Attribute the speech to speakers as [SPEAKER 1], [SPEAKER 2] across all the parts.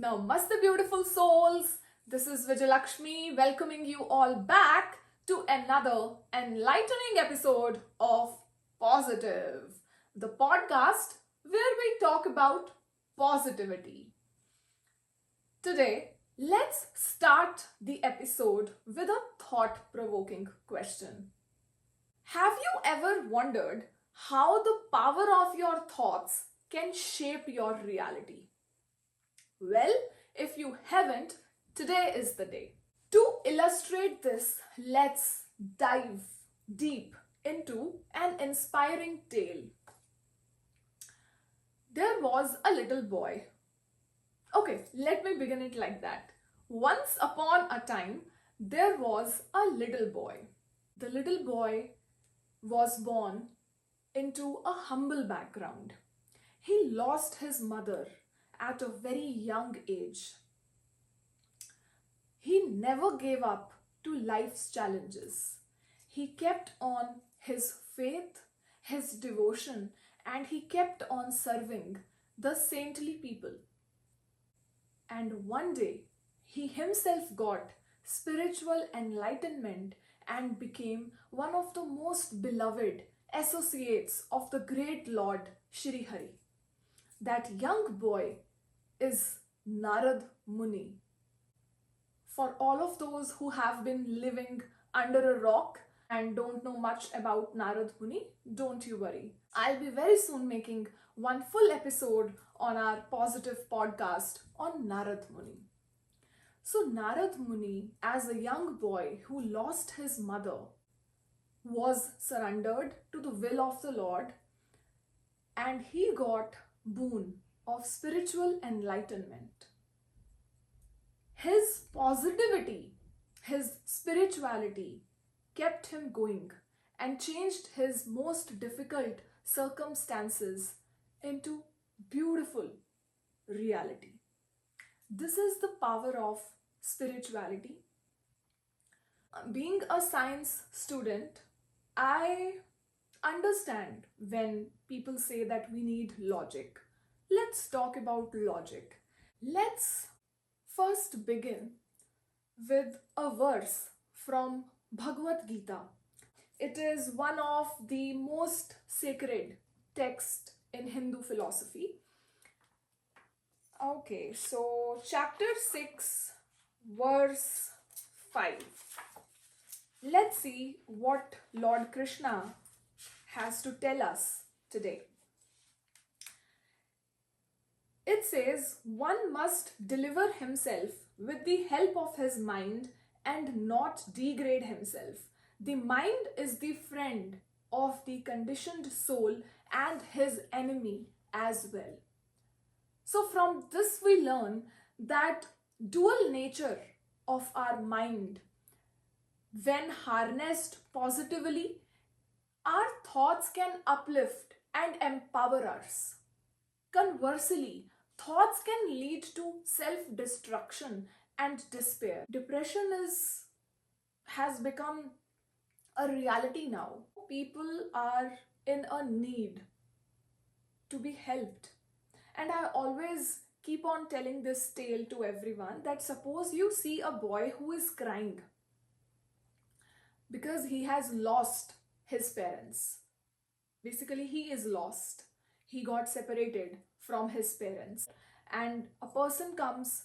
[SPEAKER 1] Namaste beautiful souls, this is Vijayalakshmi welcoming you all back to another enlightening episode of Pauzeitive, the podcast where we talk about positivity. Today, let's start the episode with a thought-provoking question. Have you ever wondered how the power of your thoughts can shape your reality? Well, if you haven't, today is the day. To illustrate this, let's dive deep into an inspiring tale. There was a little boy. Okay, let me begin it like that. Once upon a time, there was a little boy. The little boy was born into a humble background. He lost his mother at a very young age. He never gave up to life's challenges. He kept on his faith, his devotion, and he kept on serving the saintly people. And one day, he himself got spiritual enlightenment and became one of the most beloved associates of the great Lord Shri Hari. That young boy is Narada Muni. For all of those who have been living under a rock and don't know much about Narada Muni, don't you worry. I'll be very soon making one full episode on our Pauzeitive podcast on Narada Muni. So Narada Muni, as a young boy who lost his mother, was surrendered to the will of the Lord, and he got boon of spiritual enlightenment. His positivity, his spirituality kept him going and changed his most difficult circumstances into beautiful reality. This is the power of spirituality. Being a science student, I understand when people say that we need logic. Let's talk about logic. Let's first begin with a verse from Bhagavad Gita. It is one of the most sacred texts in Hindu philosophy. Okay, so chapter 6, verse 5. Let's see what Lord Krishna has to tell us today. It says, one must deliver himself with the help of his mind and not degrade himself. The mind is the friend of the conditioned soul and his enemy as well. So from this we learn that dual nature of our mind, when harnessed positively, our thoughts can uplift and empower us. Conversely, thoughts can lead to self-destruction and despair. Depression has become a reality now. People are in a need to be helped. And I always keep on telling this tale to everyone that suppose you see a boy who is crying because he has lost his parents. Basically, he is lost. He got separated from his parents. And a person comes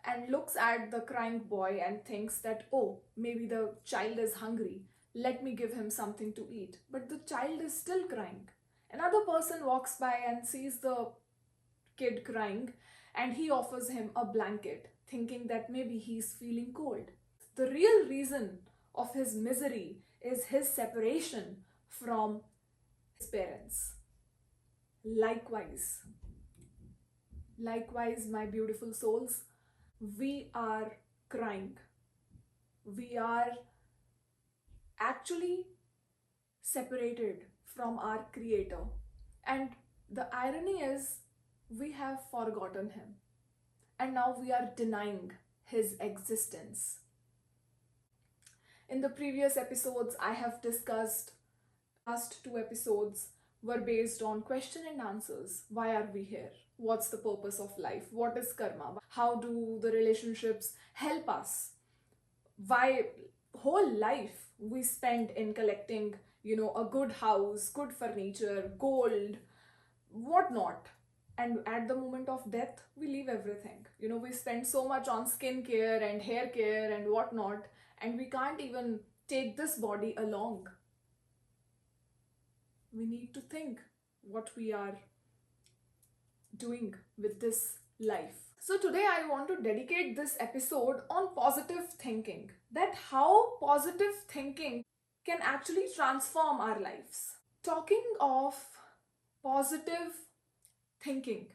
[SPEAKER 1] and looks at the crying boy and thinks that, oh, maybe the child is hungry. Let me give him something to eat. But the child is still crying. Another person walks by and sees the kid crying and he offers him a blanket, thinking that maybe he's feeling cold. The real reason of his misery is his separation from his parents. Likewise, my beautiful souls, we are crying. We are actually separated from our Creator. And the irony is, we have forgotten Him. And now we are denying His existence. In the previous episodes, I have discussed, last two episodes were based on question and answers. Why are we here? what's the purpose of life, what is karma, how do the relationships help us, why whole life we spend in collecting, a good house, good furniture, gold, whatnot. And at the moment of death, we leave everything. We spend so much on skincare and hair care and whatnot, and we can't even take this body along. We need to think what we are doing with this life. So today I want to dedicate this episode on positive thinking, that how positive thinking can actually transform our lives. Talking of positive thinking,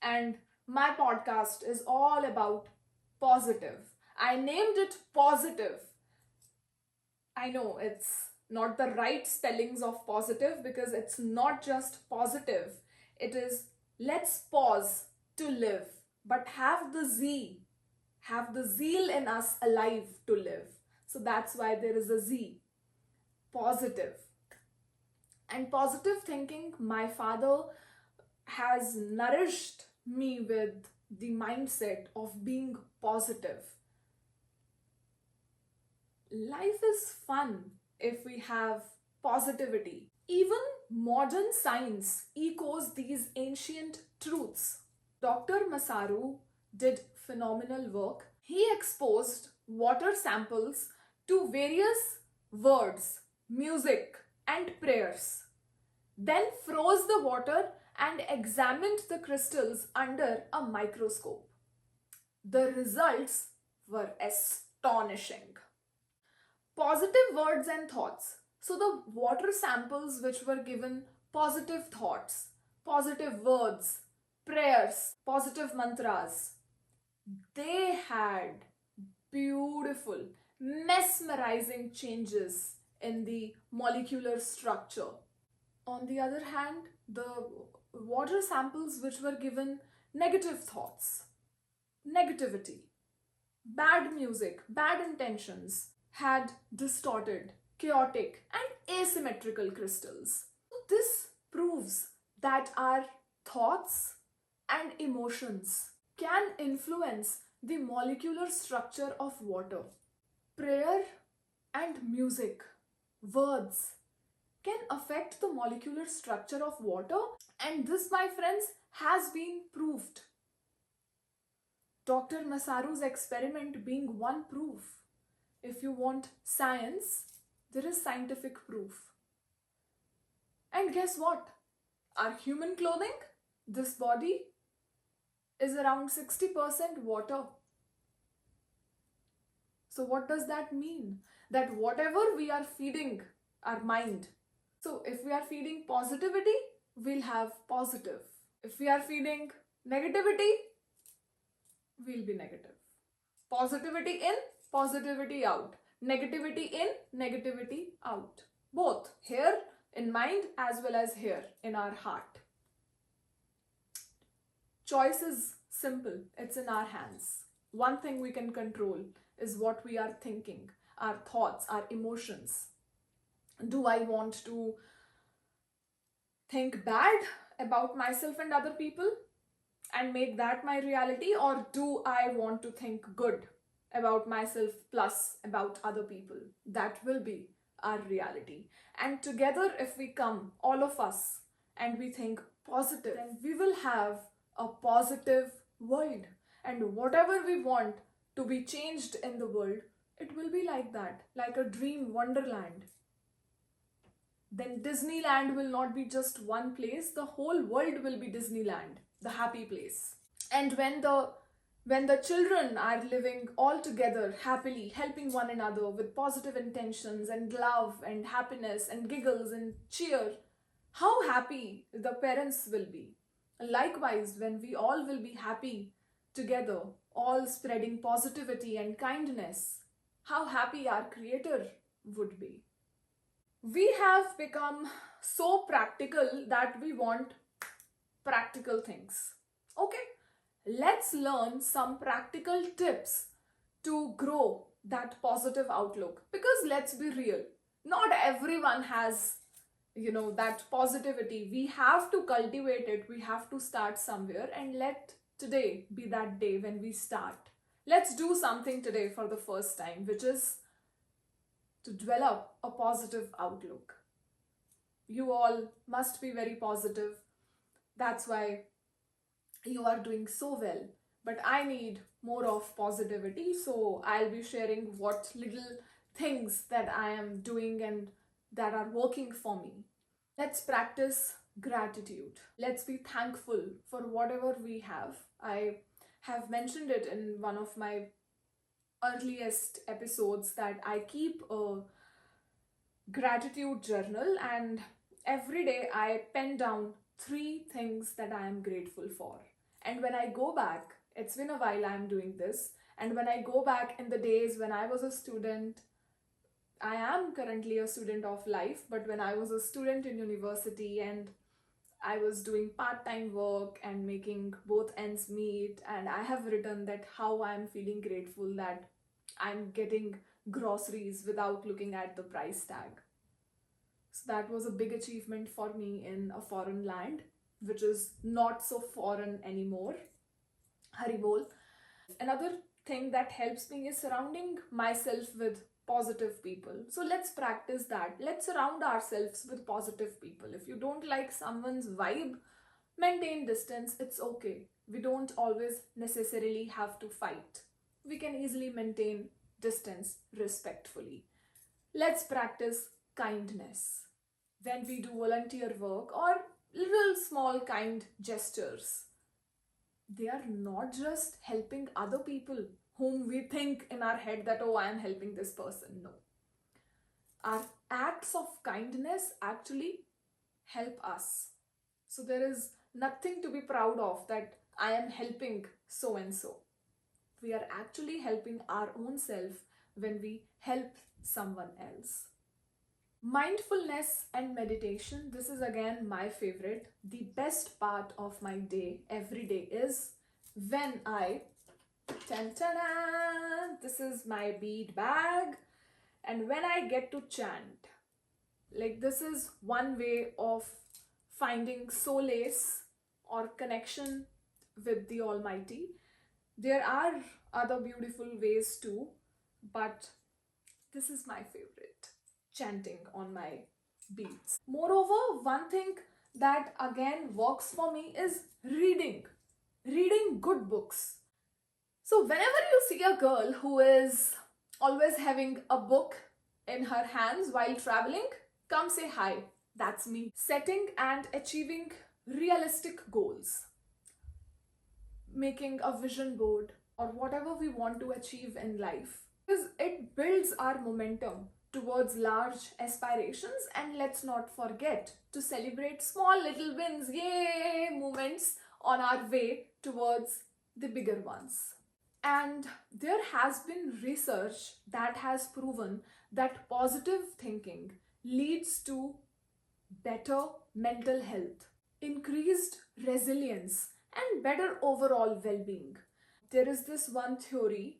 [SPEAKER 1] and my podcast is all about positive. I named it positive. I know it's not the right spellings of positive, because it's not just positive. It is let's pause to live, but have the zeal in us alive to live. So that's why there is a Z, positive. And positive thinking, my father has nourished me with the mindset of being positive. Life is fun if we have positivity. Even modern science echoes these ancient truths. Dr. Masaru did phenomenal work. He exposed water samples to various words, music, and prayers, then froze the water and examined the crystals under a microscope. The results were astonishing. Positive words and thoughts. So the water samples which were given positive thoughts, positive words, prayers, positive mantras, they had beautiful, mesmerizing changes in the molecular structure. On the other hand, the water samples which were given negative thoughts, negativity, bad music, bad intentions, had distorted, chaotic, and asymmetrical crystals. This proves that our thoughts and emotions can influence the molecular structure of water. Prayer and music, words, can affect the molecular structure of water, and this, my friends, has been proved. Dr. Masaru's experiment being one proof. If you want science, there is scientific proof. And guess what? Our human clothing, this body, is around 60% water. So what does that mean? That whatever we are feeding our mind, so if we are feeding positivity, we'll have positive. If we are feeding negativity, we'll be negative. Positivity in, positivity out. Negativity in, negativity out. Both here in mind as well as here in our heart. Choice is simple. It's in our hands. One thing we can control is what we are thinking, our thoughts, our emotions. Do I want to think bad about myself and other people and make that my reality, or do I want to think good about myself plus about other people? That will be our reality. And together, if we come, all of us, and we think positive, then we will have a positive world. And whatever we want to be changed in the world, it will be like that, like a dream wonderland. Then Disneyland will not be just one place, the whole world will be Disneyland, the happy place. And when the children are living all together happily, helping one another with positive intentions and love and happiness and giggles and cheer, how happy the parents will be. Likewise, when we all will be happy together, all spreading positivity and kindness, how happy our Creator would be. We have become so practical that we want practical things. Okay, let's learn some practical tips to grow that positive outlook. Because let's be real, not everyone has that positivity. We have to cultivate it. We have to start somewhere, and let today be that day when we start. Let's do something today for the first time, which is to develop a positive outlook. You all must be very positive. That's why you are doing so well. But I need more of positivity, so I'll be sharing what little things that I am doing and that are working for me. Let's practice gratitude. Let's be thankful for whatever we have. I have mentioned it in one of my earliest episodes that I keep a gratitude journal, and every day I pen down 3 things that I am grateful for. And when I go back, it's been a while I'm doing this, and when I go back in the days when I was a student, I am currently a student of life, but when I was a student in university and I was doing part-time work and making both ends meet, and I have written that how I'm feeling grateful that I'm getting groceries without looking at the price tag. So that was a big achievement for me in a foreign land, which is not so foreign anymore. Haribol. Another thing that helps me is surrounding myself with positive people. So let's practice that. Let's surround ourselves with positive people. If you don't like someone's vibe, maintain distance. It's okay. We don't always necessarily have to fight. We can easily maintain distance respectfully. Let's practice kindness. When we do volunteer work or little small kind gestures, they are not just helping other people whom we think in our head that, oh, I am helping this person. No. Our acts of kindness actually help us. So there is nothing to be proud of that I am helping so and so. We are actually helping our own self when we help someone else. Mindfulness and meditation, this is again my favorite. The best part of my day every day is when I, this is my bead bag, and when I get to chant. Like, this is one way of finding solace or connection with the Almighty. There are other beautiful ways too, but this is my favorite. Chanting on my beats. Moreover, one thing that again works for me is reading good books. So whenever you see a girl who is always having a book in her hands while traveling, come say hi. That's me. Setting and achieving realistic goals. Making a vision board or whatever we want to achieve in life, because it builds our momentum towards large aspirations. And let's not forget to celebrate small little wins, yay, moments on our way towards the bigger ones. And there has been research that has proven that positive thinking leads to better mental health, increased resilience, and better overall well-being. There is this one theory,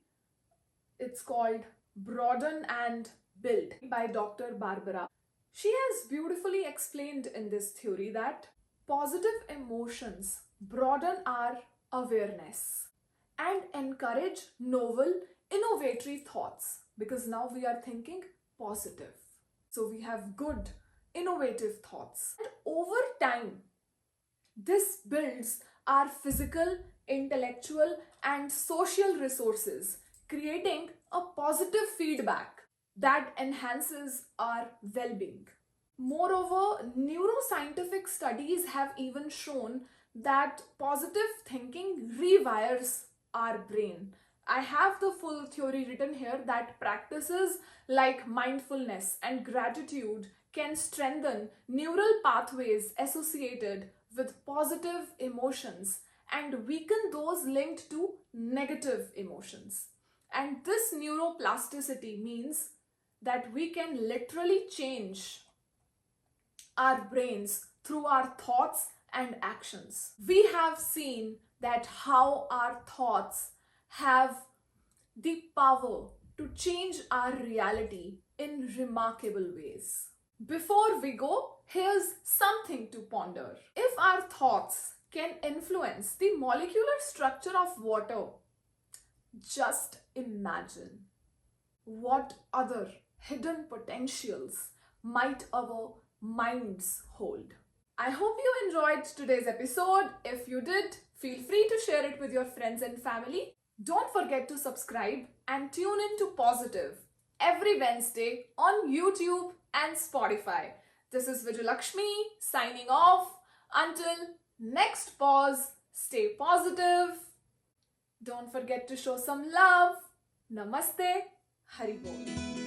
[SPEAKER 1] it's called Broaden and Build by Dr. Barbara. She has beautifully explained in this theory that positive emotions broaden our awareness and encourage novel, innovatory thoughts, because now we are thinking positive. So we have good, innovative thoughts. And over time, this builds our physical, intellectual, and social resources, creating a positive feedback that enhances our well-being. Moreover, neuroscientific studies have even shown that positive thinking rewires our brain. I have the full theory written here that practices like mindfulness and gratitude can strengthen neural pathways associated with positive emotions and weaken those linked to negative emotions. And this neuroplasticity means that we can literally change our brains through our thoughts and actions. We have seen that how our thoughts have the power to change our reality in remarkable ways. Before we go, Here's something to ponder. If our thoughts can influence the molecular structure of water, just imagine what other hidden potentials might our minds hold. I hope you enjoyed today's episode. If you did, feel free to share it with your friends and family. Don't forget to subscribe and tune in to Pauzeitive every Wednesday on YouTube and Spotify. This is Vijayalakshmi signing off. Until next pause, stay positive. Don't forget to show some love. Namaste. Hari Bol.